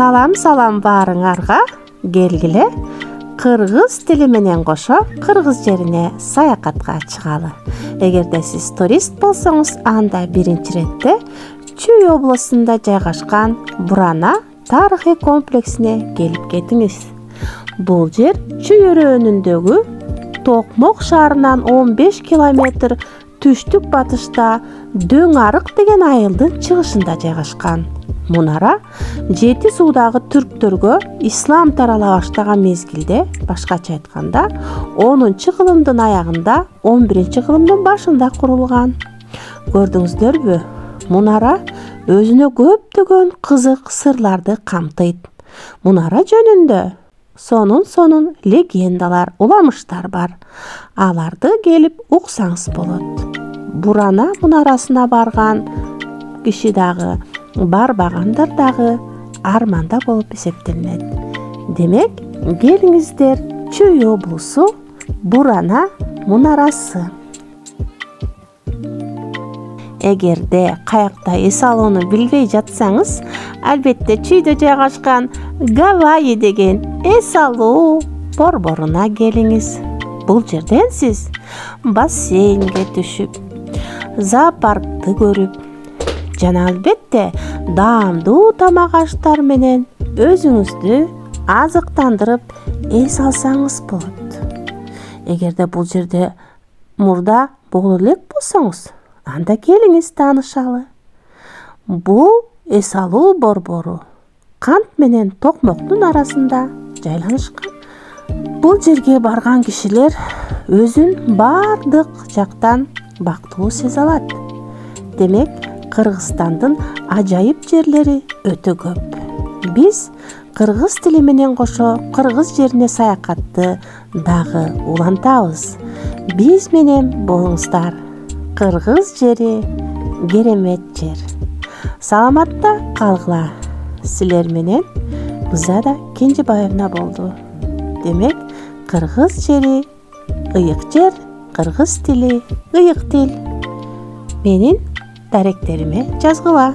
Салам баарыңарга, келгиле кыргыз тили менен кошо кыргыз жерине саякатка чыгалы. Эгерде сиз турист болсоңуз, анда биринчи иретте Чүй областында жайгашкан Бурана тарыхый комплексине келип кетиңиз. Бул жер Чүй өрөөнүндөгү Токмок шаарынан 15 километр түштүк батышта Дөң Арык деген айылдын чыгышында жайгашкан. Мунара Жети суудагы түрктөргө ислам тарала баштаган мезгилде, башкача айтканда, 10-кылымдын аягында, 11-кылымдын башында курулган. Көрдүңүздөрбү? Мунара өзүнө көптөгөн кызык сырларды камтыйт. Мунара жөнүндө сонун легендалар, уламыштар бар. Аларды келип уксаңыз болот. Бурана мунарасына барган киши дагы, барбагандар дагы арманда болуп эсептелинет. Демек, келиңиздер Чүй облусу Бурана мунарасы. Эгерде каякта эс алууну билбей жатсаңыз, албетте Чүйдө жайгашкан Гавайи деген эс алуу борборуна келиңиз. Бул жерден сиз бассейнге түшүп, зоопаркты көрүп, жана албетте даамдуу тамак аштар менен өзүңүздү азыктандырып эс алсаңыз болот. Эгерде бул жерде мурда боло элек болсоңуз, анда келиңиз таанышалы. Бул эс алуу борбору Кант менен Токмоктун арасында жайланышкан. Бул жерге барган кишилер өзүн бардык жактан бактылуу сезе алат. Демек, Кыргызстандын ажайып жерлери өтө көп. Биз кыргыз тили менен кошо кыргыз жерине саякатты дагы улантабыз. Биз менен болуңуздар. Кыргыз жери керемет жер. Саламатта калгыла. Силер менен Гүзада Кенжебаевна болду. Демек, кыргыз жери ыйык жер, кыргыз тили ыйык тил. Менин даректериме жазгыла.